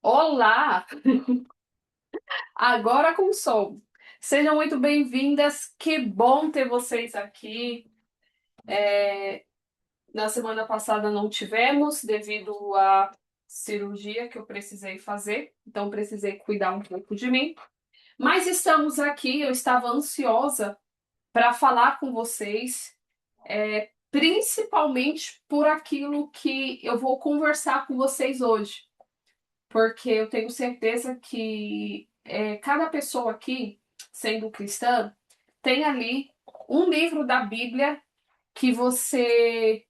Olá! Agora com som. Sejam muito bem-vindas. Que bom ter vocês aqui. Na semana passada não tivemos, devido à cirurgia que eu precisei fazer, então precisei cuidar um pouco de mim. Mas estamos aqui, eu estava ansiosa para falar com vocês, principalmente por aquilo que eu vou conversar com vocês hoje. Porque eu tenho certeza que cada pessoa aqui, sendo cristã, tem ali um livro da Bíblia que você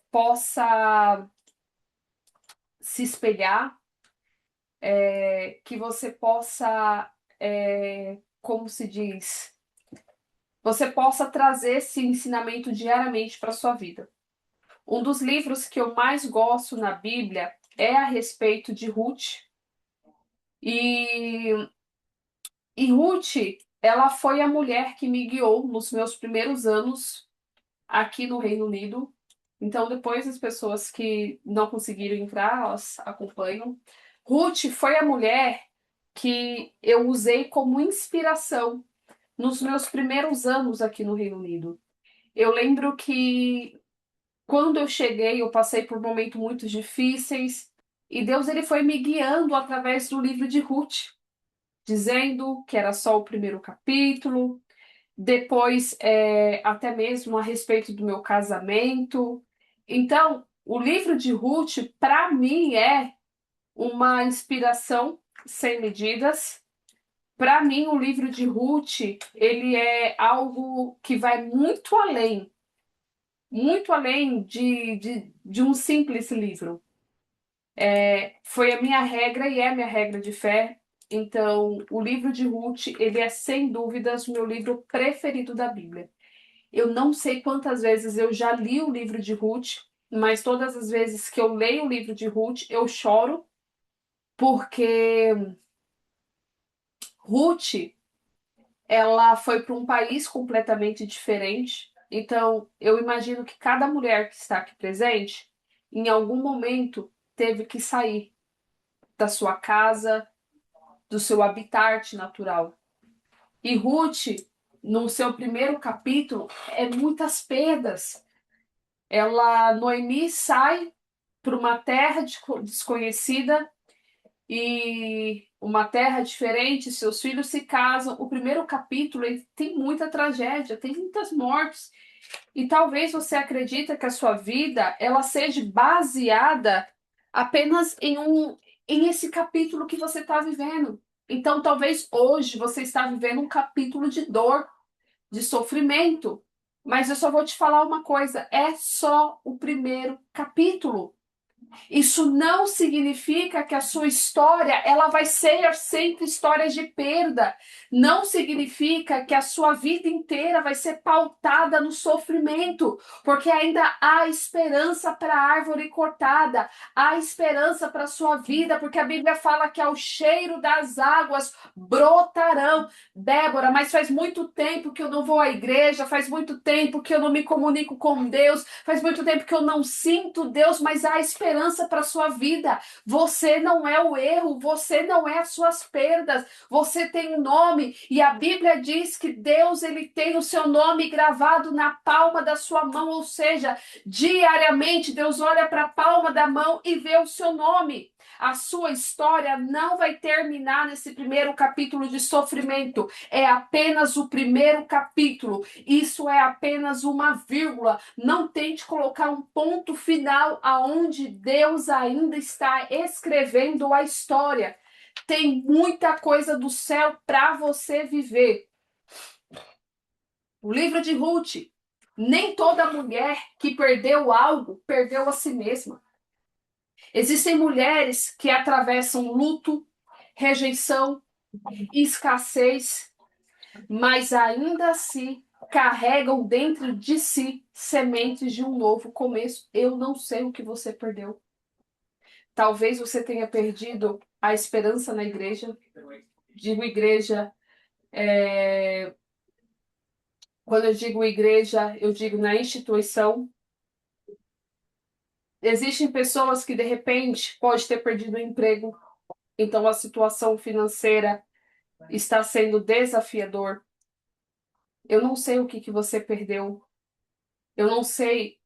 possa se espelhar, que você possa, como se diz, você possa trazer esse ensinamento diariamente para a sua vida. Um dos livros que eu mais gosto na Bíblia é a respeito de Ruth. E Ruth, ela foi a mulher que me guiou nos meus primeiros anos aqui no Reino Unido. Então, depois as pessoas que não conseguiram entrar, elas acompanham. Ruth foi a mulher que eu usei como inspiração nos meus primeiros anos aqui no Reino Unido. Eu lembro que quando eu cheguei, eu passei por momentos muito difíceis e Deus ele foi me guiando através do livro de Ruth, dizendo que era só o primeiro capítulo, depois até mesmo a respeito do meu casamento. Então, o livro de Ruth, para mim, é uma inspiração sem medidas. Para mim, o livro de Ruth, ele é algo que vai muito além de um simples livro. Foi a minha regra e é a minha regra de fé. Então, o livro de Ruth, ele é sem dúvidas o meu livro preferido da Bíblia. Eu não sei quantas vezes eu já li o livro de Ruth, mas todas as vezes que eu leio o livro de Ruth, eu choro, porque Ruth, ela foi para um país completamente diferente. Então, eu imagino que cada mulher que está aqui presente, em algum momento, teve que sair da sua casa, do seu habitat natural. E Ruth, no seu primeiro capítulo, é muitas perdas. Noemi sai para uma terra desconhecida e uma terra diferente, seus filhos se casam. O primeiro capítulo ele tem muita tragédia, tem muitas mortes. E talvez você acredita que a sua vida ela seja baseada apenas em esse capítulo que você está vivendo. Então, talvez hoje você está vivendo um capítulo de dor, de sofrimento. Mas eu só vou te falar uma coisa: é só o primeiro capítulo. Isso não significa que a sua história ela vai ser sempre história de perda. Não significa que a sua vida inteira vai ser pautada no sofrimento, porque ainda há esperança para a árvore cortada, há esperança para a sua vida, porque a Bíblia fala que ao cheiro das águas brotarão. Débora, mas faz muito tempo que eu não vou à igreja, faz muito tempo que eu não me comunico com Deus, faz muito tempo que eu não sinto Deus, mas há esperança para a sua vida. Você não é o erro, você não é as suas perdas, você tem um nome e a Bíblia diz que Deus ele tem o seu nome gravado na palma da sua mão, ou seja, diariamente Deus olha para a palma da mão e vê o seu nome. A sua história não vai terminar nesse primeiro capítulo de sofrimento. É apenas o primeiro capítulo. Isso é apenas uma vírgula. Não tente colocar um ponto final aonde Deus ainda está escrevendo a história. Tem muita coisa do céu para você viver. O livro de Ruth. Nem toda mulher que perdeu algo perdeu a si mesma. Existem mulheres que atravessam luto, rejeição, escassez, mas ainda assim carregam dentro de si sementes de um novo começo. Eu não sei o que você perdeu. Talvez você tenha perdido a esperança na igreja. Digo igreja, quando eu digo igreja, eu digo na instituição. Existem pessoas que de repente pode ter perdido o emprego, então a situação financeira está sendo desafiador. Eu não sei o que que você perdeu. Eu não sei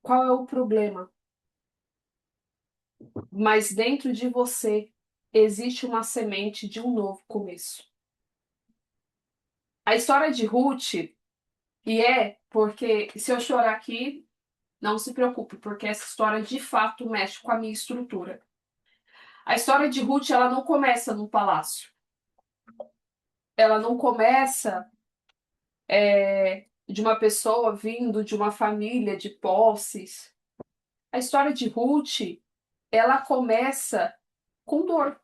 qual é o problema, mas dentro de você existe uma semente de um novo começo. A história de Ruth, e é porque se eu chorar aqui, não se preocupe, porque essa história de fato mexe com a minha estrutura. A história de Ruth, ela não começa no palácio. Ela não começa de uma pessoa vindo de uma família de posses. A história de Ruth, ela começa com dor.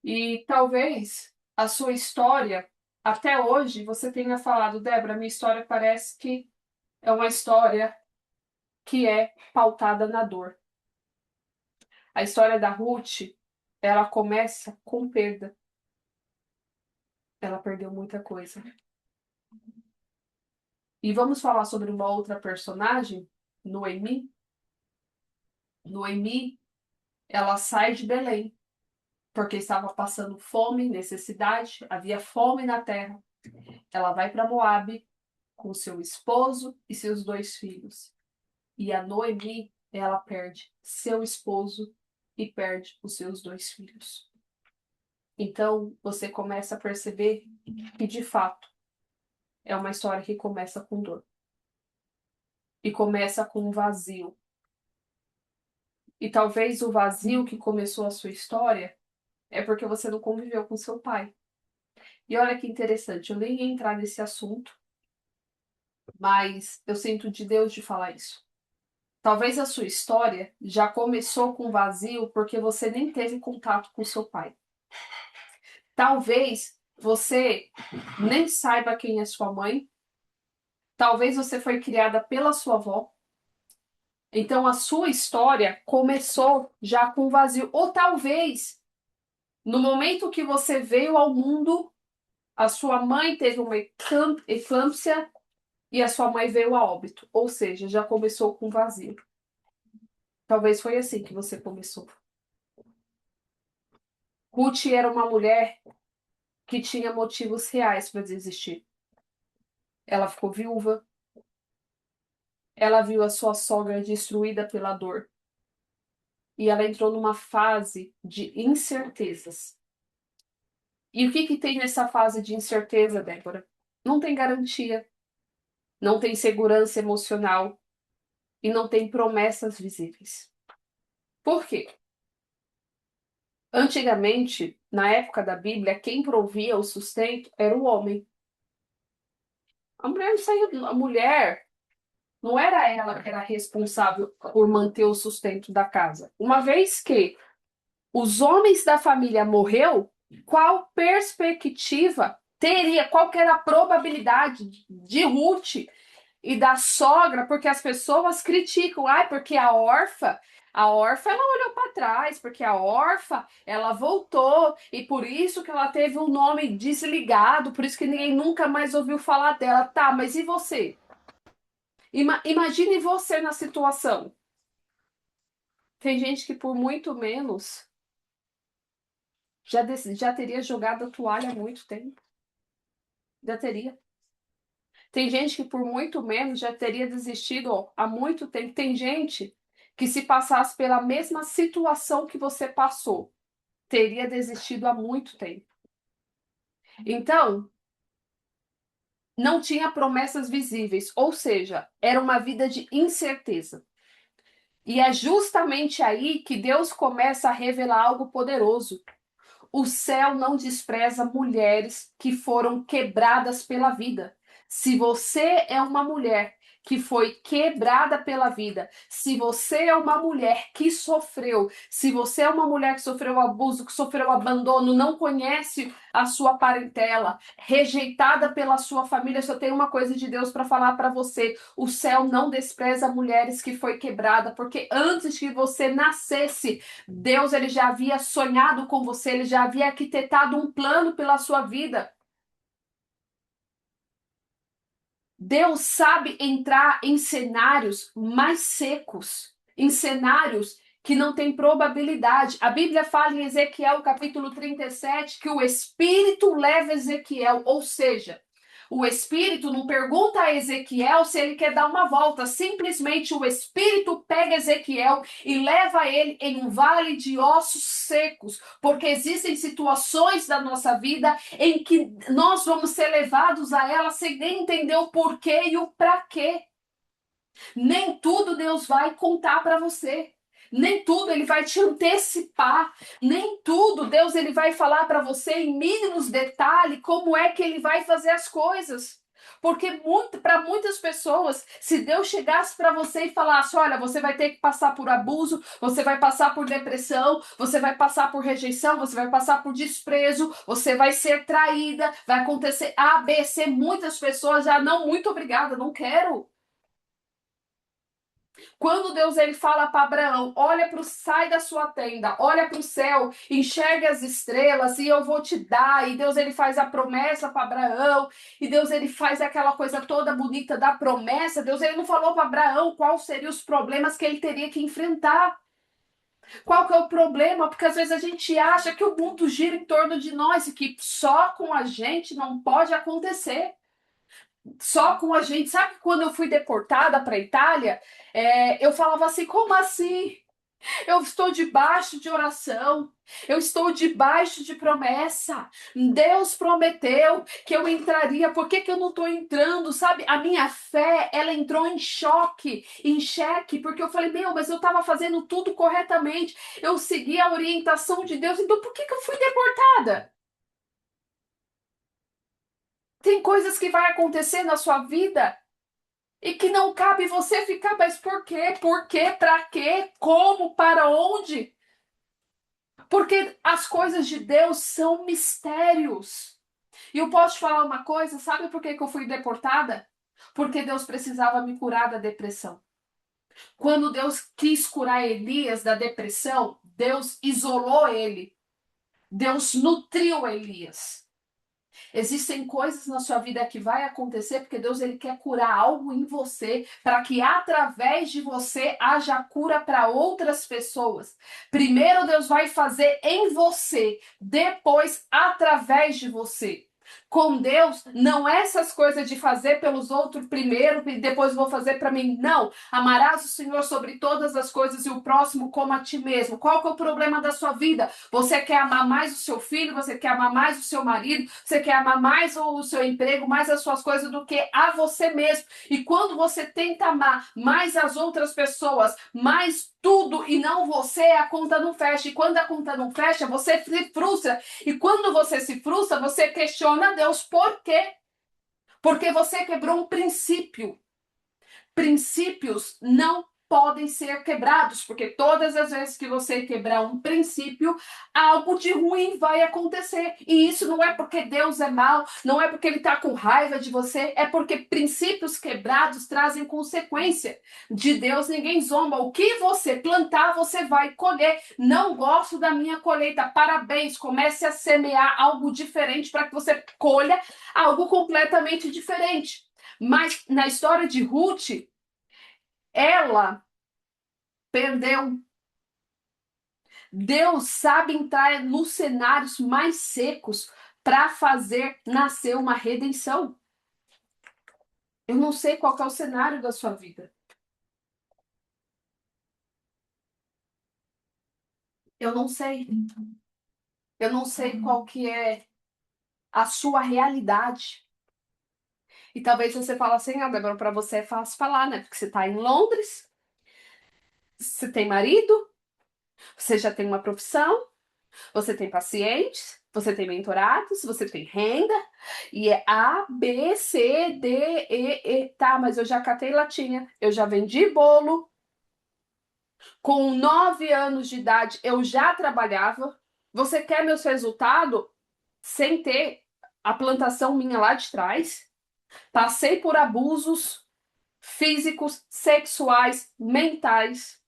E talvez a sua história, até hoje, você tenha falado, Débora, minha história parece que é uma história que é pautada na dor. A história da Ruth, ela começa com perda. Ela perdeu muita coisa. E vamos falar sobre uma outra personagem, Noemi. Noemi, ela sai de Belém, porque estava passando fome, necessidade, havia fome na terra. Ela vai para Moabe com seu esposo e seus dois filhos. E a Noemi, ela perde seu esposo e perde os seus dois filhos. Então, você começa a perceber que, de fato, é uma história que começa com dor. E começa com um vazio. E talvez o vazio que começou a sua história é porque você não conviveu com seu pai. E olha que interessante, eu nem ia entrar nesse assunto, mas eu sinto de Deus de falar isso. Talvez a sua história já começou com vazio porque você nem teve contato com seu pai. Talvez você nem saiba quem é sua mãe. Talvez você foi criada pela sua avó. Então a sua história começou já com vazio. Ou talvez, no momento que você veio ao mundo, a sua mãe teve uma eclâmpsia e a sua mãe veio a óbito. Ou seja, já começou com vazio. Talvez foi assim que você começou. Ruth era uma mulher que tinha motivos reais para desistir. Ela ficou viúva, ela viu a sua sogra destruída pela dor e ela entrou numa fase de incertezas. E o que que tem nessa fase de incerteza, Débora? Não tem garantia, não tem segurança emocional e não tem promessas visíveis. Por quê? Antigamente, na época da Bíblia, quem provia o sustento era o homem. A mulher não era ela que era responsável por manter o sustento da casa. Uma vez que os homens da família morreu, qual perspectiva teria, qual que era a probabilidade de Ruth e da sogra, porque as pessoas criticam, ai, porque a órfã ela olhou para trás, porque a órfã ela voltou e por isso que ela teve um nome desligado, por isso que ninguém nunca mais ouviu falar dela. Tá, mas e você? Imagine você na situação. Tem gente que por muito menos já teria jogado a toalha há muito tempo. Já teria. Tem gente que por muito menos já teria desistido há muito tempo. Tem gente que se passasse pela mesma situação que você passou, teria desistido há muito tempo. Então, não tinha promessas visíveis, ou seja, era uma vida de incerteza. E é justamente aí que Deus começa a revelar algo poderoso. O céu não despreza mulheres que foram quebradas pela vida. Se você é uma mulher que foi quebrada pela vida, se você é uma mulher que sofreu, se você é uma mulher que sofreu abuso, que sofreu abandono, não conhece a sua parentela, rejeitada pela sua família, só tem uma coisa de Deus para falar para você: o céu não despreza mulheres que foi quebrada, porque antes que você nascesse, Deus ele já havia sonhado com você, ele já havia arquitetado um plano pela sua vida. Deus sabe entrar em cenários mais secos, em cenários que não tem probabilidade. A Bíblia fala em Ezequiel, capítulo 37, que o Espírito leva Ezequiel, ou seja, o Espírito não pergunta a Ezequiel se ele quer dar uma volta, simplesmente o Espírito pega Ezequiel e leva ele em um vale de ossos secos, porque existem situações da nossa vida em que nós vamos ser levados a ela sem nem entender o porquê e o para quê. Nem tudo Deus vai contar para você. Nem tudo ele vai te antecipar, nem tudo Deus ele vai falar para você em mínimos detalhes como é que ele vai fazer as coisas. Porque para muitas pessoas, se Deus chegasse para você e falasse: olha, você vai ter que passar por abuso, você vai passar por depressão, você vai passar por rejeição, você vai passar por desprezo, você vai ser traída, vai acontecer A, B, C. Muitas pessoas já não, muito obrigada, não quero. Quando Deus ele fala para Abraão, olha para o sai da sua tenda, olha para o céu, enxerga as estrelas e eu vou te dar. E Deus ele faz a promessa para Abraão, e Deus ele faz aquela coisa toda bonita da promessa. Deus ele não falou para Abraão quais seriam os problemas que ele teria que enfrentar. Qual que é o problema? Porque às vezes a gente acha que o mundo gira em torno de nós e que só com a gente não pode acontecer. Só com a gente. Sabe quando eu fui deportada para a Itália, eu falava assim: como assim? Eu estou debaixo de oração, eu estou debaixo de promessa. Deus prometeu que eu entraria, por que, que eu não estou entrando? Sabe, a minha fé, ela entrou em choque, em xeque, porque eu falei: meu, mas eu estava fazendo tudo corretamente, eu segui a orientação de Deus, então por que, que eu fui deportada? Tem coisas que vai acontecer na sua vida e que não cabe você ficar, mas por quê? Por quê? Para quê? Como? Para onde? Porque as coisas de Deus são mistérios. E eu posso te falar uma coisa, sabe por que que eu fui deportada? Porque Deus precisava me curar da depressão. Quando Deus quis curar Elias da depressão, Deus isolou ele. Deus nutriu Elias. Existem coisas na sua vida que vai acontecer porque Deus ele quer curar algo em você para que através de você haja cura para outras pessoas. Primeiro Deus vai fazer em você, depois através de você. Com Deus, não é essas coisas de fazer pelos outros primeiro e depois vou fazer para mim. Não. Amarás o Senhor sobre todas as coisas e o próximo como a ti mesmo. Qual que é o problema da sua vida? Você quer amar mais o seu filho, você quer amar mais o seu marido, você quer amar mais o seu emprego, mais as suas coisas do que a você mesmo. E quando você tenta amar mais as outras pessoas, mais tudo e não você, a conta não fecha. E quando a conta não fecha, você se frustra. E quando você se frustra, você questiona Deus por quê? Porque você quebrou um princípio. Princípios não podem ser quebrados, porque todas as vezes que você quebrar um princípio, algo de ruim vai acontecer. E isso não é porque Deus é mau, não é porque ele está com raiva de você, é porque princípios quebrados trazem consequência. De Deus ninguém zomba. O que você plantar, você vai colher. Não gosto da minha colheita. Parabéns, comece a semear algo diferente para que você colha algo completamente diferente. Mas na história de Ruth, ela perdeu. Deus sabe entrar nos cenários mais secos para fazer nascer uma redenção. Eu não sei qual que é o cenário da sua vida. Eu não sei. Eu não sei qual que é a sua realidade. E talvez você fale assim: ah, Débora, para você é fácil falar, né? Porque você está em Londres, você tem marido, você já tem uma profissão, você tem pacientes, você tem mentorados, você tem renda, e é A, B, C, D, E. Tá, mas eu já catei latinha, eu já vendi bolo, com 9 anos de idade eu já trabalhava. Você quer meus resultados sem ter a plantação minha lá de trás? Passei por abusos físicos, sexuais, mentais,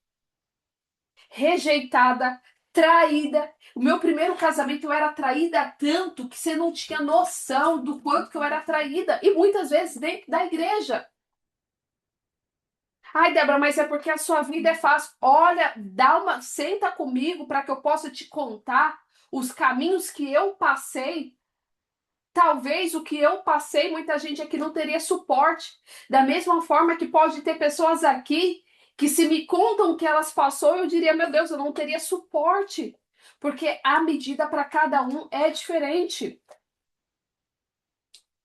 rejeitada, traída. O meu primeiro casamento eu era traída tanto que você não tinha noção do quanto que eu era traída. E muitas vezes dentro da igreja. Ai, Débora, mas é porque a sua vida é fácil. Olha, senta comigo para que eu possa te contar os caminhos que eu passei. Talvez o que eu passei, muita gente aqui não teria suporte. Da mesma forma que pode ter pessoas aqui que se me contam o que elas passou, eu diria, meu Deus, eu não teria suporte. Porque a medida para cada um é diferente.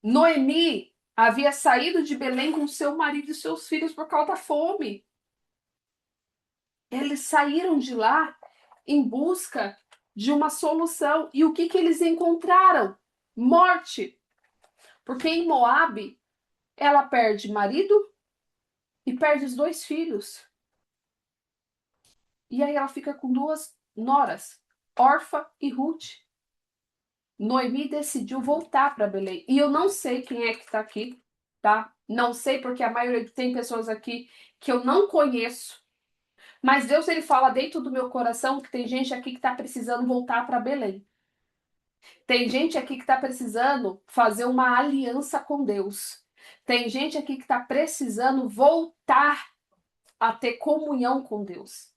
Noemi havia saído de Belém com seu marido e seus filhos por causa da fome. Eles saíram de lá em busca de uma solução. E o que que eles encontraram? Morte. Porque em Moabe, ela perde marido e perde os 2 filhos. E aí ela fica com 2 noras, Orfa e Ruth. Noemi decidiu voltar para Belém. E eu não sei quem é que está aqui, tá? Não sei porque a maioria tem pessoas aqui que eu não conheço. Mas Deus, ele fala dentro do meu coração que tem gente aqui que está precisando voltar para Belém. Tem gente aqui que está precisando fazer uma aliança com Deus. Tem gente aqui que está precisando voltar a ter comunhão com Deus.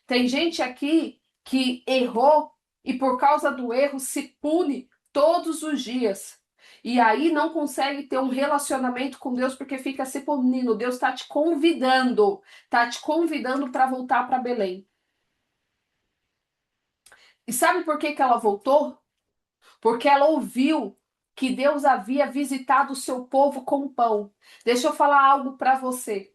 Tem gente aqui que errou e por causa do erro se pune todos os dias. E aí não consegue ter um relacionamento com Deus porque fica se punindo. Deus está te convidando para voltar para Belém. E sabe por que que ela voltou? Porque ela ouviu que Deus havia visitado o seu povo com pão. Deixa eu falar algo para você.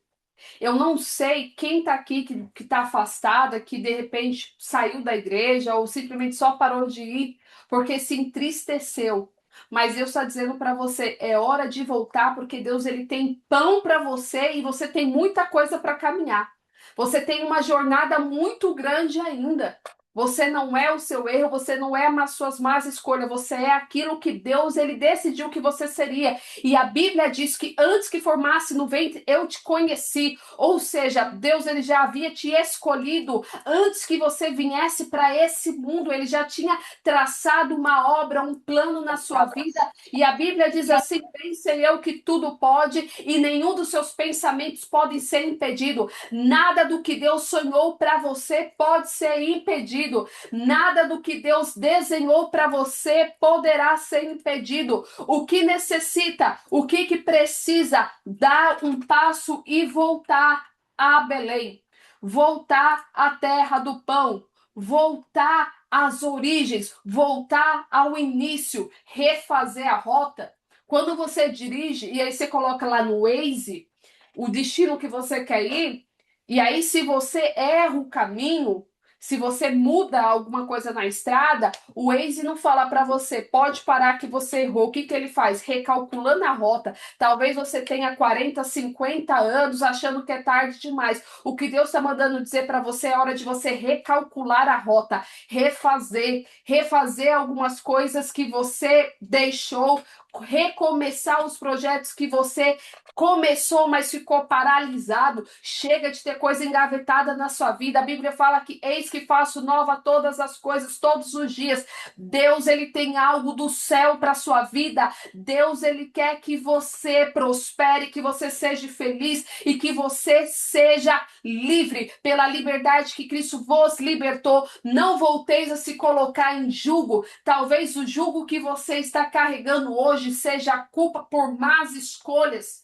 Eu não sei quem está aqui que está afastada, que de repente saiu da igreja ou simplesmente só parou de ir porque se entristeceu. Mas Deus está dizendo para você, é hora de voltar porque Deus ele tem pão para você e você tem muita coisa para caminhar. Você tem uma jornada muito grande ainda. Você não é o seu erro, você não é as suas más escolhas, você é aquilo que Deus ele decidiu que você seria. E a Bíblia diz que antes que formasse no ventre, eu te conheci. Ou seja, Deus ele já havia te escolhido antes que você viesse para esse mundo. Ele já tinha traçado uma obra, um plano na sua vida. E a Bíblia diz assim: bem sei eu que tudo pode e nenhum dos seus pensamentos podem ser impedido. Nada do que Deus sonhou para você pode ser impedido. Nada do que Deus desenhou para você poderá ser impedido. O que necessita, o que precisa, dar um passo e voltar a Belém, voltar à terra do pão, voltar às origens, voltar ao início, refazer a rota. Quando você dirige e aí você coloca lá no Waze o destino que você quer ir, e aí se você erra o caminho, se você muda alguma coisa na estrada, o Waze não fala para você, pode parar que você errou. O que que ele faz? Recalculando a rota. Talvez você tenha 40, 50 anos achando que é tarde demais. O que Deus está mandando dizer para você é hora de você recalcular a rota, refazer algumas coisas que você deixou, recomeçar os projetos que você começou, mas ficou paralisado. Chega de ter coisa engavetada na sua vida. A Bíblia fala que eis que faço nova todas as coisas, todos os dias. Deus, ele tem algo do céu para sua vida. Deus, ele quer que você prospere, que você seja feliz e que você seja livre pela liberdade que Cristo vos libertou. Não volteis a se colocar em jugo. Talvez o jugo que você está carregando hoje seja a culpa por más escolhas.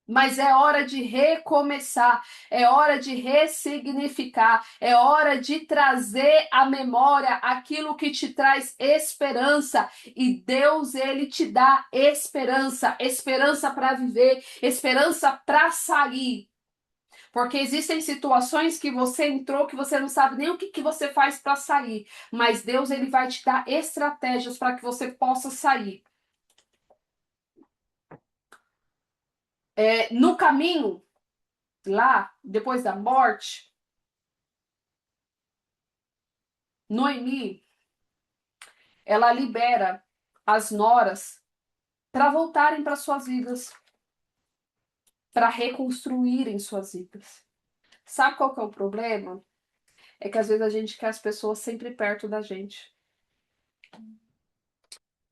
Mas é hora de recomeçar, é hora de ressignificar, é hora de trazer à memória aquilo que te traz esperança. E Deus, ele te dá esperança, esperança para viver, esperança para sair. Porque existem situações que você entrou que você não sabe nem o que você faz para sair. Mas Deus, ele vai te dar estratégias para que você possa sair. No caminho, lá, depois da morte, Noemi, ela libera as noras para voltarem para suas vidas, para reconstruírem suas vidas. Sabe qual que é o problema? É que às vezes a gente quer as pessoas sempre perto da gente.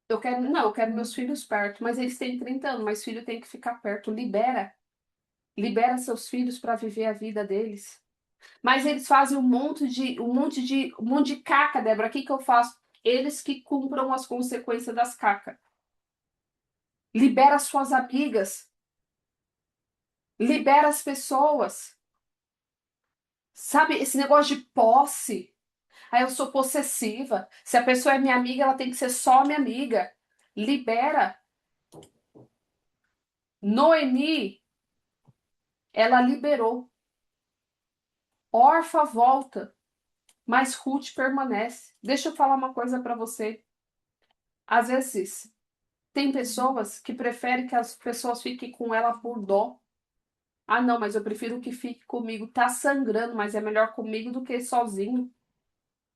Eu quero meus filhos perto, mas eles têm 30 anos, mas filho tem que ficar perto. Libera. Libera seus filhos para viver a vida deles. Mas eles fazem um monte de caca, Débora. O que que eu faço? Eles que cumpram as consequências das cacas. Libera suas amigas. Libera as pessoas. Sabe, esse negócio de posse. Aí eu sou possessiva. Se a pessoa é minha amiga, ela tem que ser só minha amiga. Libera. Noemi, ela liberou. Orfa volta, mas Ruth permanece. Deixa eu falar uma coisa para você. Às vezes, tem pessoas que preferem que as pessoas fiquem com ela por dó. Ah, não, mas eu prefiro que fique comigo. Tá sangrando, mas é melhor comigo do que sozinho.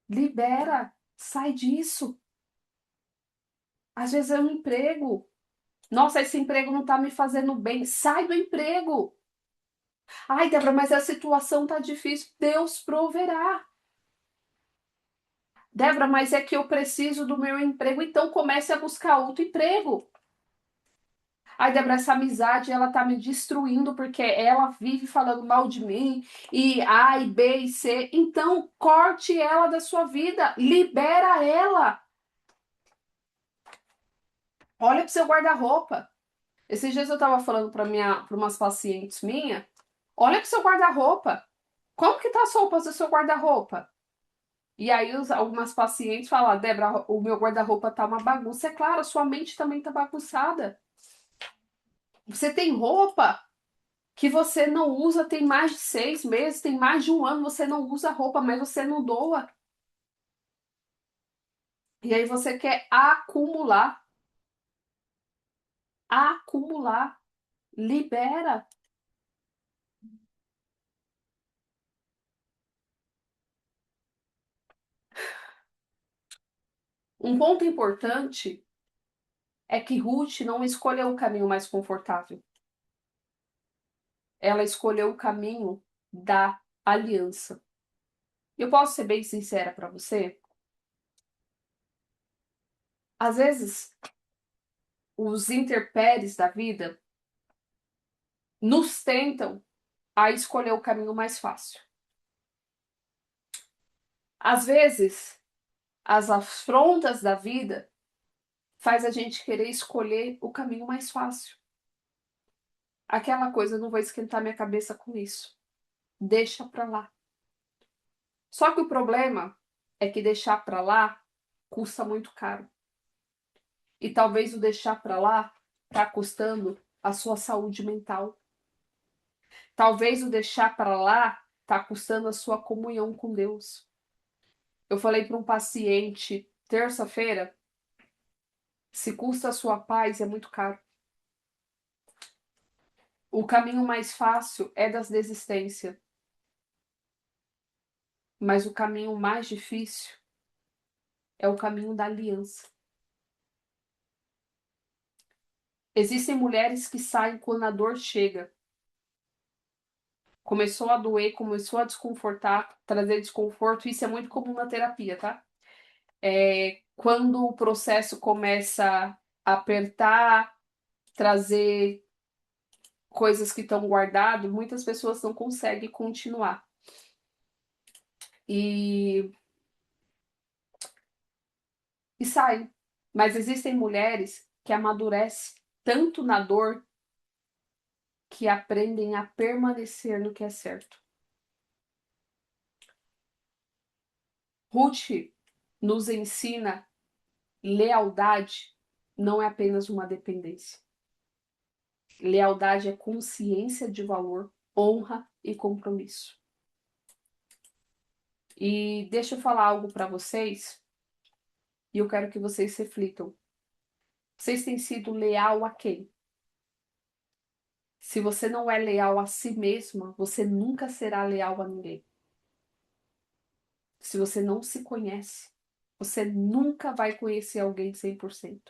Libera, sai disso. Às vezes é um emprego. Nossa, esse emprego não tá me fazendo bem. Sai do emprego. Ai, Débora, mas a situação tá difícil. Deus proverá. Débora, mas é que eu preciso do meu emprego, então comece a buscar outro emprego. Ai, Débora, essa amizade, ela tá me destruindo porque ela vive falando mal de mim, e A, e B, e C. Então, corte ela da sua vida, libera ela. Olha pro seu guarda-roupa. Esses dias eu tava falando para umas pacientes minhas, olha pro seu guarda-roupa. Como que tá as roupas do seu guarda-roupa? E aí algumas pacientes falam, "Ah, Débora, o meu guarda-roupa tá uma bagunça." É claro, a sua mente também tá bagunçada. Você tem roupa que você não usa tem mais de 6 meses, tem mais de um ano, você não usa roupa, mas você não doa. E aí você quer acumular, acumular, libera. Um ponto importante é que Ruth não escolheu o caminho mais confortável. Ela escolheu o caminho da aliança. Eu posso ser bem sincera para você? Às vezes, os intempéries da vida nos tentam a escolher o caminho mais fácil. Às vezes, as afrontas da vida faz a gente querer escolher o caminho mais fácil. Aquela coisa, eu não vou esquentar minha cabeça com isso. Deixa pra lá. Só que o problema é que deixar pra lá custa muito caro. E talvez o deixar pra lá tá custando a sua saúde mental. Talvez o deixar pra lá tá custando a sua comunhão com Deus. Eu falei para um paciente terça-feira, se custa a sua paz, é muito caro. O caminho mais fácil é das desistência, mas o caminho mais difícil é o caminho da aliança. Existem mulheres que saem quando a dor chega. Começou a doer, começou a desconfortar, trazer desconforto. Isso é muito comum na terapia, tá? Quando o processo começa a apertar, trazer coisas que estão guardadas, muitas pessoas não conseguem continuar. E, e saem. Mas existem mulheres que amadurecem tanto na dor que aprendem a permanecer no que é certo. Ruth nos ensina lealdade não é apenas uma dependência. Lealdade é consciência de valor, honra e compromisso. E deixa eu falar algo para vocês e eu quero que vocês reflitam. Vocês têm sido leal a quem? Se você não é leal a si mesma, você nunca será leal a ninguém. Se você não se conhece, você nunca vai conhecer alguém 100%.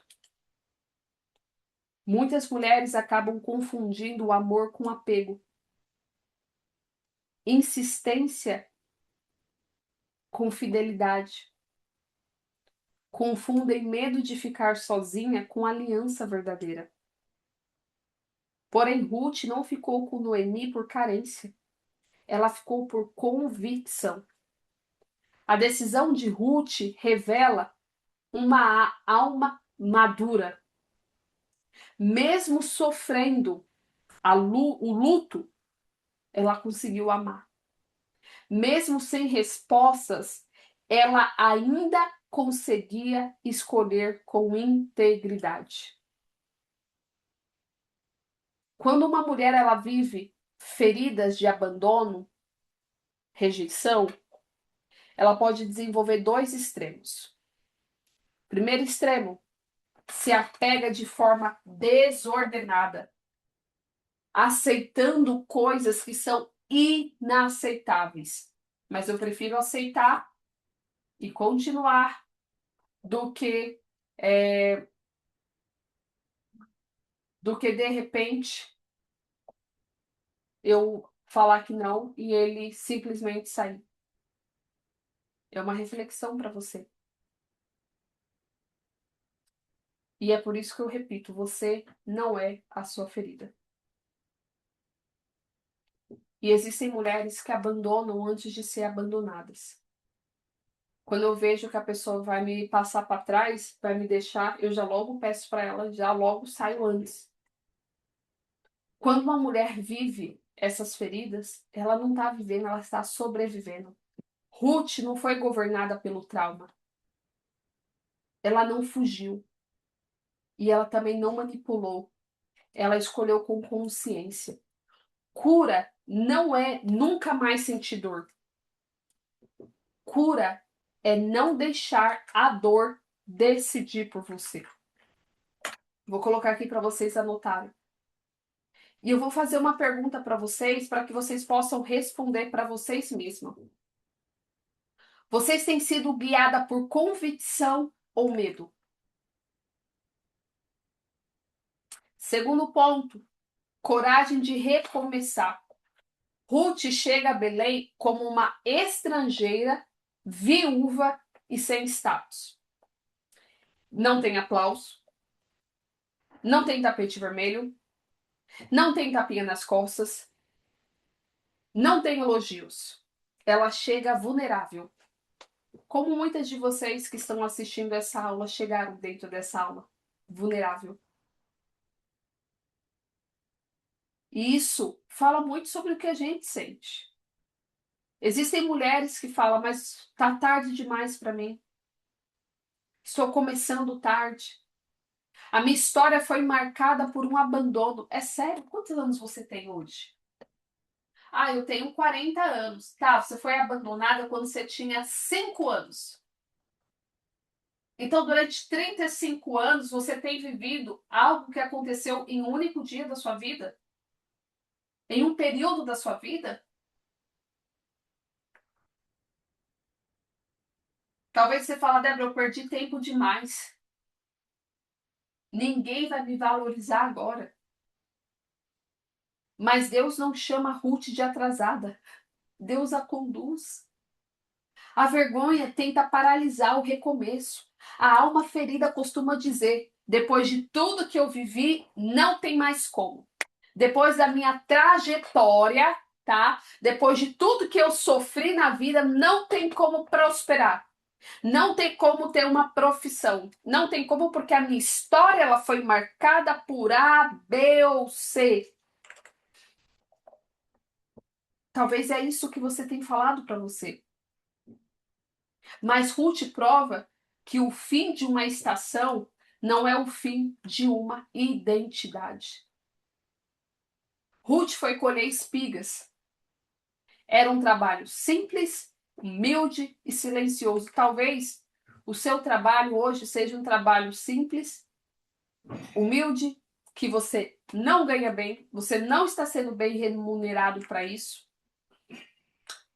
Muitas mulheres acabam confundindo o amor com apego. Insistência com fidelidade. Confundem medo de ficar sozinha com aliança verdadeira. Porém, Ruth não ficou com Noemi por carência. Ela ficou por convicção. A decisão de Ruth revela uma alma madura. Mesmo sofrendo o luto, ela conseguiu amar. Mesmo sem respostas, ela ainda conseguia escolher com integridade. Quando uma mulher ela vive feridas de abandono, rejeição, ela pode desenvolver dois extremos. Primeiro extremo, se apega de forma desordenada, aceitando coisas que são inaceitáveis. Mas eu prefiro aceitar e continuar do que de repente eu falar que não e ele simplesmente sair. É uma reflexão para você. E é por isso que eu repito, você não é a sua ferida. E existem mulheres que abandonam antes de ser abandonadas. Quando eu vejo que a pessoa vai me passar para trás, vai me deixar, eu já logo peço para ela, já logo saio antes. Quando uma mulher vive essas feridas, ela não está vivendo, ela está sobrevivendo. Ruth não foi governada pelo trauma. Ela não fugiu. E ela também não manipulou. Ela escolheu com consciência. Cura não é nunca mais sentir dor. Cura é não deixar a dor decidir por você. Vou colocar aqui para vocês anotarem. E eu vou fazer uma pergunta para vocês, para que vocês possam responder para vocês mesmos. Vocês têm sido guiadas por convicção ou medo? Segundo ponto, coragem de recomeçar. Ruth chega a Belém como uma estrangeira, viúva e sem status. Não tem aplauso, não tem tapete vermelho, não tem tapinha nas costas, não tem elogios. Ela chega vulnerável. Como muitas de vocês que estão assistindo essa aula chegaram dentro dessa aula, vulnerável. E isso fala muito sobre o que a gente sente. Existem mulheres que falam, mas tá tarde demais para mim. Estou começando tarde. A minha história foi marcada por um abandono. É sério? Quantos anos você tem hoje? Ah, eu tenho 40 anos. Tá, você foi abandonada quando você tinha 5 anos. Então, durante 35 anos, você tem vivido algo que aconteceu em um único dia da sua vida? Em um período da sua vida? Talvez você fale, Débora, eu perdi tempo demais. Ninguém vai me valorizar agora. Mas Deus não chama Ruth de atrasada. Deus a conduz. A vergonha tenta paralisar o recomeço. A alma ferida costuma dizer: depois de tudo que eu vivi, não tem mais como. Depois da minha trajetória, tá? Depois de tudo que eu sofri na vida, não tem como prosperar. Não tem como ter uma profissão. Não tem como porque a minha história ela foi marcada por A, B ou C. Talvez é isso que você tem falado para você. Mas Ruth prova que o fim de uma estação não é o fim de uma identidade. Ruth foi colher espigas. Era um trabalho simples, humilde e silencioso. Talvez o seu trabalho hoje seja um trabalho simples, humilde, que você não ganha bem, você não está sendo bem remunerado para isso.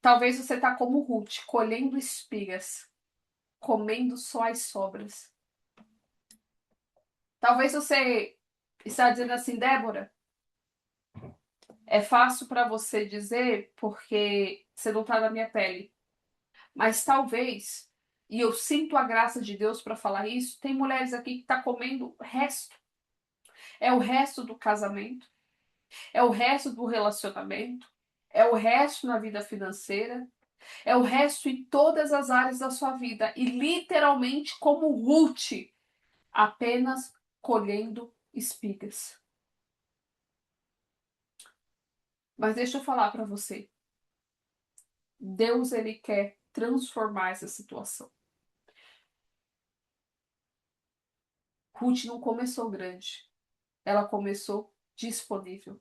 Talvez você está como Ruth, colhendo espigas, comendo só as sobras. Talvez você está dizendo assim, Débora, é fácil para você dizer porque você não está na minha pele. Mas talvez, e eu sinto a graça de Deus para falar isso, tem mulheres aqui que estão comendo resto. É o resto do casamento, é o resto do relacionamento, é o resto na vida financeira, é o resto em todas as áreas da sua vida. E literalmente como Ruth, apenas colhendo espigas. Mas deixa eu falar para você. Deus, ele quer transformar essa situação. Ruth não começou grande. Ela começou disponível.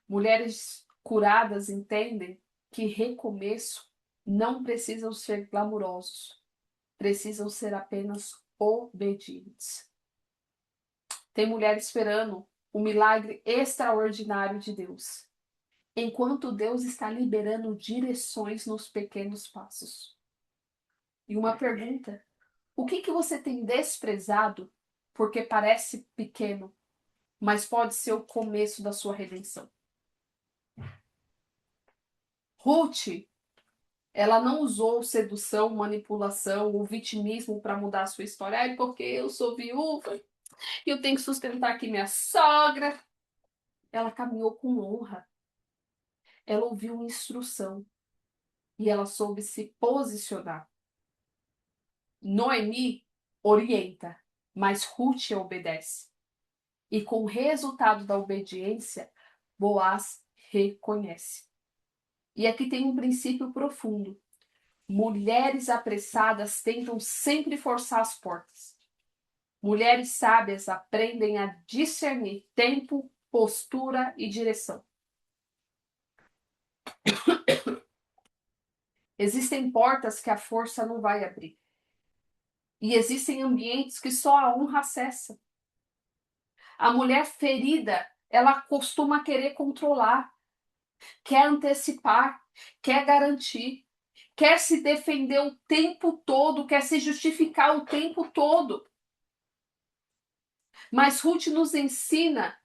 Mulheres curadas entendem que recomeço não precisam ser glamurosos. Precisam ser apenas obedientes. Tem mulher esperando o milagre extraordinário de Deus, enquanto Deus está liberando direções nos pequenos passos. E uma pergunta: o que você tem desprezado porque parece pequeno, mas pode ser o começo da sua redenção? Ruth, ela não usou sedução, manipulação ou vitimismo para mudar a sua história. Ai, porque eu sou viúva e eu tenho que sustentar aqui minha sogra. Ela caminhou com honra. Ela ouviu instrução e ela soube se posicionar. Noemi orienta, mas Ruth obedece. E com o resultado da obediência, Boaz reconhece. E aqui tem um princípio profundo. Mulheres apressadas tentam sempre forçar as portas. Mulheres sábias aprendem a discernir tempo, postura e direção. Existem portas que a força não vai abrir. E existem ambientes que só a honra acessa. A mulher ferida, ela costuma querer controlar, quer antecipar, quer garantir, quer se defender o tempo todo, quer se justificar o tempo todo. Mas Ruth nos ensina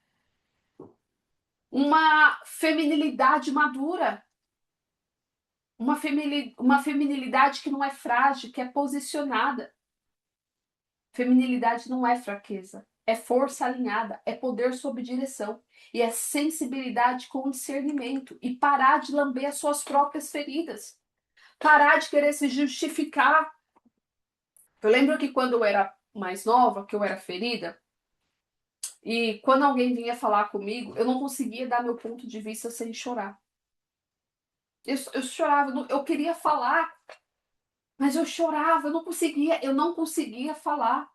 uma feminilidade madura, uma feminilidade que não é frágil, que é posicionada. Feminilidade não é fraqueza, é força alinhada, é poder sob direção e é sensibilidade com discernimento e parar de lamber as suas próprias feridas, parar de querer se justificar. Eu lembro que quando eu era mais nova, que eu era ferida, e quando alguém vinha falar comigo, eu não conseguia dar meu ponto de vista sem chorar. Eu chorava, eu queria falar, mas eu chorava, eu não conseguia falar.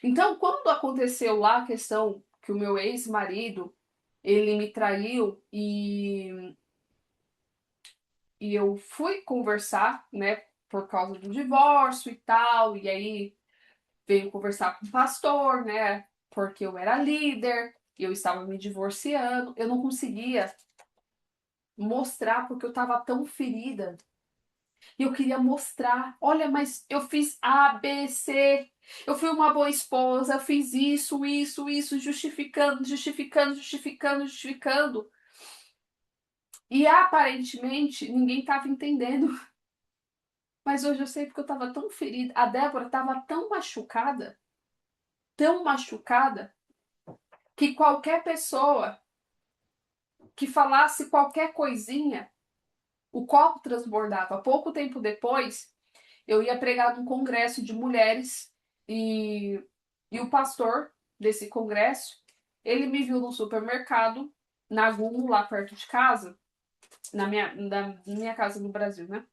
Então, quando aconteceu lá a questão que o meu ex-marido, ele me traiu e eu fui conversar, né, por causa do divórcio e tal, e aí veio conversar com o pastor, né, porque eu era líder, e eu estava me divorciando, eu não conseguia mostrar porque eu estava tão ferida. E eu queria mostrar, olha, mas eu fiz A, B, C, eu fui uma boa esposa, eu fiz isso, justificando, justificando, justificando, justificando. E aparentemente ninguém estava entendendo. Mas hoje eu sei porque eu estava tão ferida. A Débora estava tão machucada, que qualquer pessoa que falasse qualquer coisinha, o copo transbordava. Pouco tempo depois, eu ia pregar num congresso de mulheres e o pastor desse congresso, ele me viu no supermercado, na Gumo, lá perto de casa, na minha casa no Brasil, né?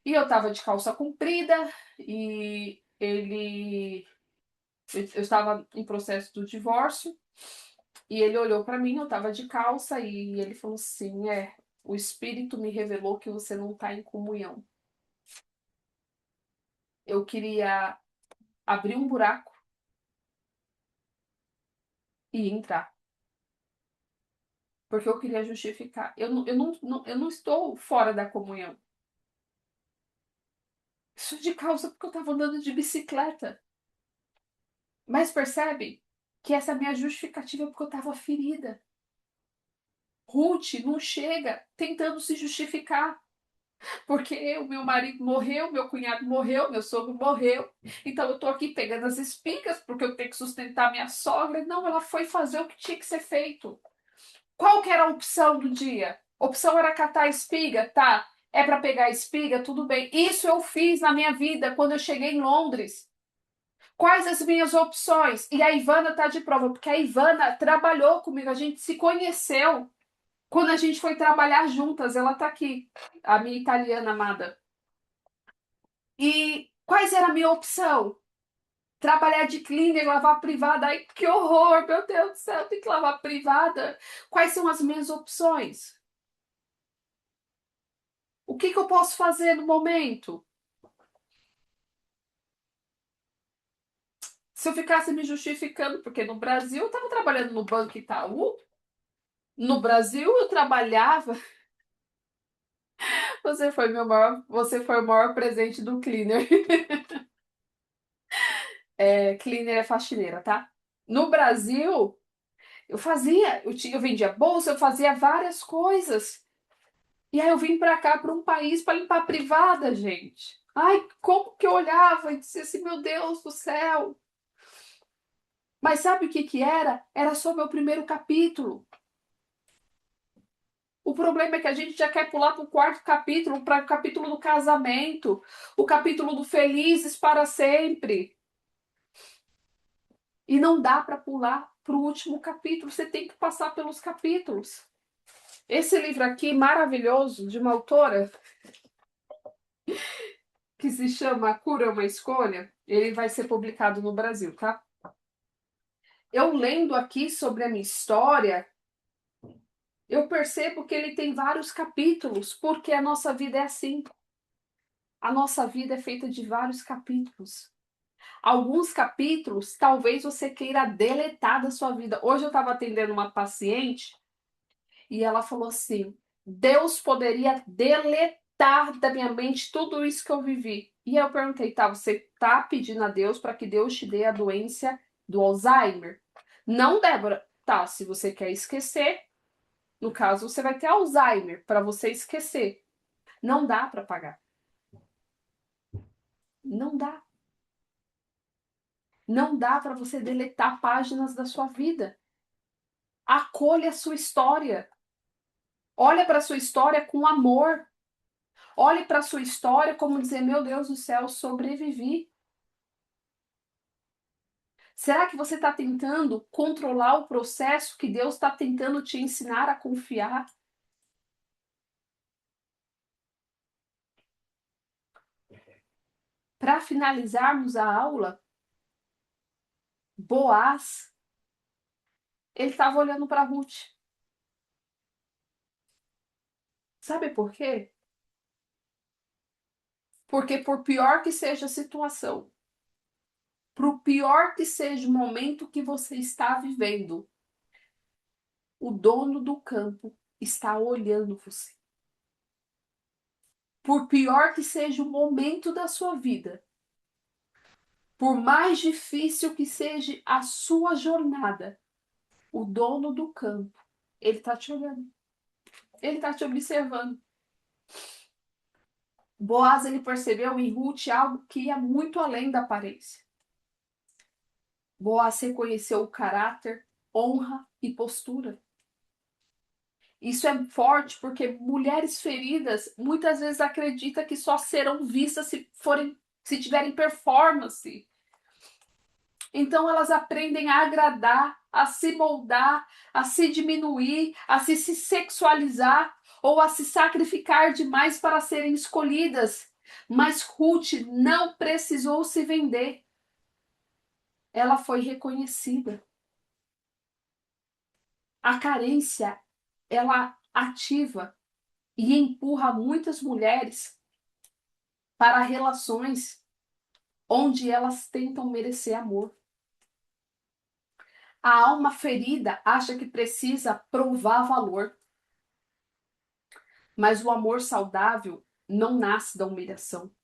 E eu tava de calça comprida e eu estava em processo do divórcio e ele olhou para mim, eu tava de calça e ele falou assim, o Espírito me revelou que você não tá em comunhão. Eu queria abrir um buraco e entrar. Porque eu queria justificar. Eu não estou fora da comunhão. Isso de causa porque eu estava andando de bicicleta. Mas percebe que essa minha justificativa é porque eu estava ferida. Ruth não chega tentando se justificar. porque o meu marido morreu, meu cunhado morreu, meu sogro morreu. Então eu tô aqui pegando as espigas porque eu tenho que sustentar minha sogra. Não, ela foi fazer o que tinha que ser feito. Qual que era a opção do dia? A opção era catar a espiga, tá? É para pegar a espiga, tudo bem. Isso eu fiz na minha vida quando eu cheguei em Londres. Quais as minhas opções? E a Ivana tá de prova, porque a Ivana trabalhou comigo, a gente se conheceu quando a gente foi trabalhar juntas. Ela tá aqui, a minha italiana amada. E quais era a minha opção? Trabalhar de cleaner, lavar privada. Ai, que horror, meu Deus do céu, tem que lavar privada. Quais são as minhas opções? O que eu posso fazer no momento? Se eu ficasse me justificando, porque no Brasil eu estava trabalhando no Banco Itaú, no Brasil eu trabalhava. Você foi o maior presente do cleaner. É, cleaner é faxineira, tá? No Brasil, eu vendia bolsa, eu fazia várias coisas. E aí eu vim pra cá, para um país, para limpar a privada, gente. Ai, como que eu olhava e dizia assim, meu Deus do céu. Mas sabe o que que era? Era só meu primeiro capítulo. O problema é que a gente já quer pular para o quarto capítulo, para o capítulo do casamento, o capítulo do felizes para sempre. E não dá para pular para o último capítulo, você tem que passar pelos capítulos. Esse livro aqui, maravilhoso, de uma autora que se chama A Cura é uma Escolha, ele vai ser publicado no Brasil, tá? Eu lendo aqui sobre a minha história, eu percebo que ele tem vários capítulos, porque a nossa vida é assim. A nossa vida é feita de vários capítulos. Alguns capítulos, talvez você queira deletar da sua vida. Hoje eu estava atendendo uma paciente e ela falou assim: Deus poderia deletar da minha mente tudo isso que eu vivi. E eu perguntei: tá, você tá pedindo a Deus para que Deus te dê a doença do Alzheimer? Não, Débora. Tá, se você quer esquecer, no caso, você vai ter Alzheimer para você esquecer. Não dá para pagar. Não dá. Não dá para você deletar páginas da sua vida. Acolha a sua história. Olha para a sua história com amor. Olhe para a sua história como dizer: meu Deus do céu, sobrevivi. Será que você está tentando controlar o processo que Deus está tentando te ensinar a confiar? Para finalizarmos a aula, Boaz, ele estava olhando para Ruth. Sabe por quê? Porque por pior que seja a situação, por pior que seja o momento que você está vivendo, o dono do campo está olhando você. Por pior que seja o momento da sua vida, por mais difícil que seja a sua jornada, o dono do campo, ele está te olhando. Ele está te observando. Boaz, ele percebeu em Ruth algo que ia muito além da aparência. Boaz reconheceu o caráter, honra e postura. Isso é forte porque mulheres feridas muitas vezes acreditam que só serão vistas se tiverem performance. Então elas aprendem a agradar, a se moldar, a se diminuir, a se sexualizar ou a se sacrificar demais para serem escolhidas. Mas Ruth não precisou se vender. Ela foi reconhecida. A carência, ela ativa e empurra muitas mulheres para relações onde elas tentam merecer amor. A alma ferida acha que precisa provar valor, mas o amor saudável não nasce da humilhação,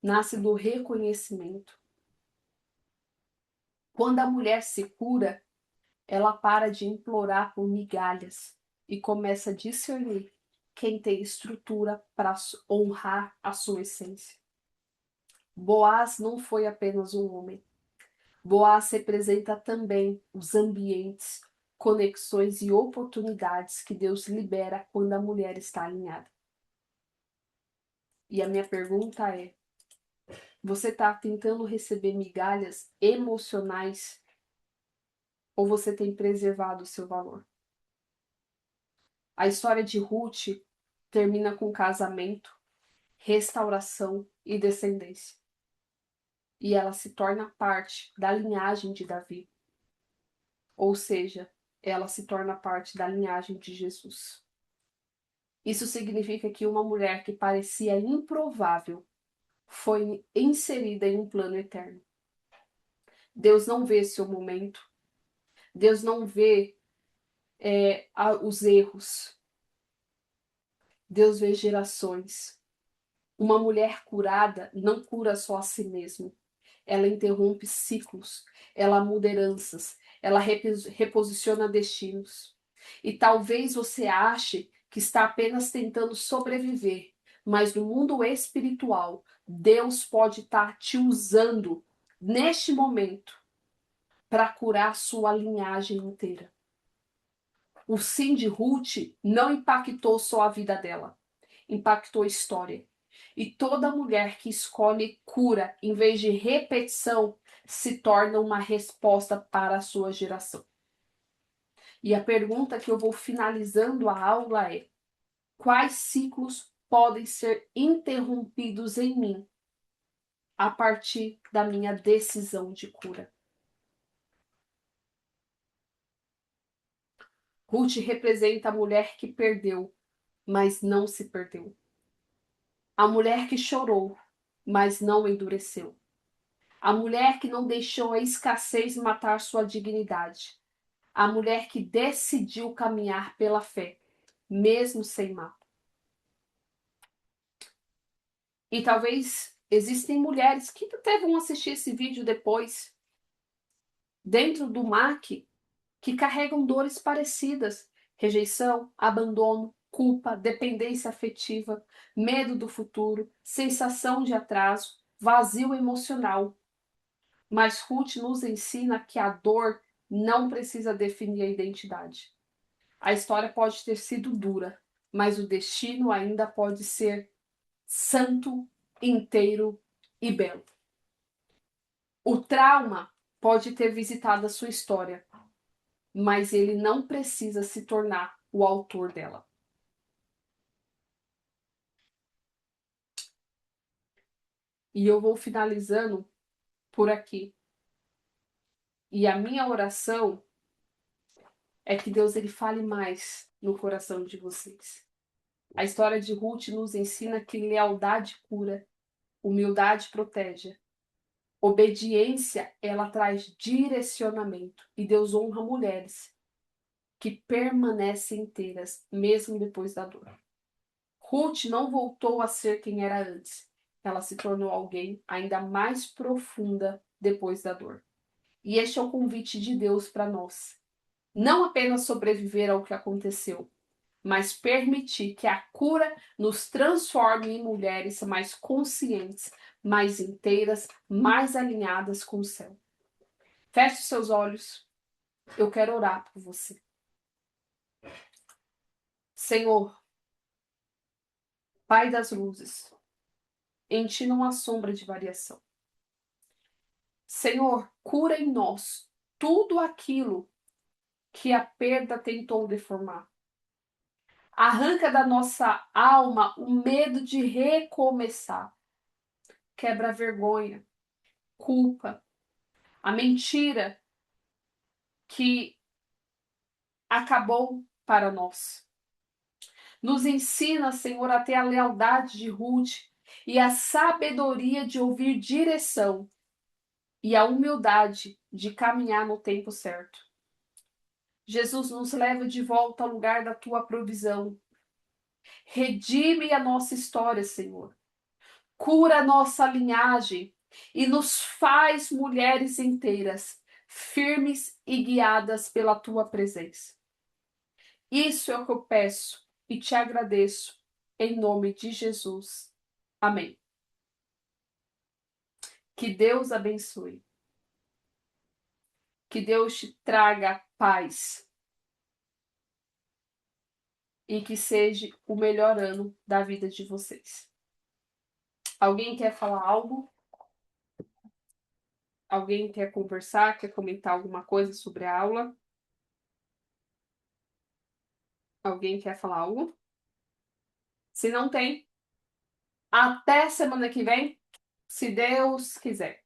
nasce do reconhecimento. Quando a mulher se cura, ela para de implorar por migalhas e começa a discernir. quem tem estrutura para honrar a sua essência. Boaz não foi apenas um homem. Boaz representa também os ambientes, conexões e oportunidades que Deus libera quando a mulher está alinhada. E a minha pergunta é: você está tentando receber migalhas emocionais ou você tem preservado o seu valor? A história de Ruth termina com casamento, restauração e descendência. E ela se torna parte da linhagem de Davi. Ou seja, ela se torna parte da linhagem de Jesus. Isso significa que uma mulher que parecia improvável foi inserida em um plano eterno. Deus não vê seu momento. Deus não vê os erros. Deus vê gerações. Uma mulher curada não cura só a si mesma. Ela interrompe ciclos, ela muda heranças, ela reposiciona destinos. E talvez você ache que está apenas tentando sobreviver, mas no mundo espiritual, Deus pode estar te usando neste momento para curar sua linhagem inteira. O sim de Ruth não impactou só a vida dela, impactou a história. E toda mulher que escolhe cura em vez de repetição se torna uma resposta para a sua geração. E a pergunta que eu vou finalizando a aula é: quais ciclos podem ser interrompidos em mim a partir da minha decisão de cura? Ruth representa a mulher que perdeu, mas não se perdeu. A mulher que chorou, mas não endureceu. A mulher que não deixou a escassez matar sua dignidade. A mulher que decidiu caminhar pela fé, mesmo sem mapa. E talvez existem mulheres que até vão assistir esse vídeo depois, dentro do MAC, que carregam dores parecidas: rejeição, abandono, culpa, dependência afetiva, medo do futuro, sensação de atraso, vazio emocional. Mas Ruth nos ensina que a dor não precisa definir a identidade. A história pode ter sido dura, mas o destino ainda pode ser santo, inteiro e belo. O trauma pode ter visitado a sua história, mas ele não precisa se tornar o autor dela. E eu vou finalizando por aqui. E a minha oração é que Deus ele fale mais no coração de vocês. A história de Ruth nos ensina que lealdade cura, humildade protege, obediência ela traz direcionamento e Deus honra mulheres que permanecem inteiras mesmo depois da dor. Ruth não voltou a ser quem era antes. Ela se tornou alguém ainda mais profunda depois da dor. E este é o convite de Deus para nós. Não apenas sobreviver ao que aconteceu, mas permitir que a cura nos transforme em mulheres mais conscientes, mais inteiras, mais alinhadas com o céu. Feche os seus olhos. Eu quero orar por você. Senhor, Pai das luzes, em Ti não há sombra de variação. Senhor, cura em nós tudo aquilo que a perda tentou deformar. Arranca da nossa alma o medo de recomeçar. Quebra a vergonha, culpa, a mentira que acabou para nós. Nos ensina, Senhor, a ter a lealdade de Ruth e a sabedoria de ouvir direção e a humildade de caminhar no tempo certo. Jesus, nos leva de volta ao lugar da tua provisão. Redime a nossa história, Senhor. Cura a nossa linhagem e nos faz mulheres inteiras, firmes e guiadas pela tua presença. Isso é o que eu peço e te agradeço, em nome de Jesus. Amém. Que Deus abençoe. Que Deus te traga paz e que seja o melhor ano da vida de vocês. Alguém quer falar algo? Alguém quer conversar? Quer comentar alguma coisa sobre a aula? Alguém quer falar algo? Se não tem, até semana que vem, se Deus quiser.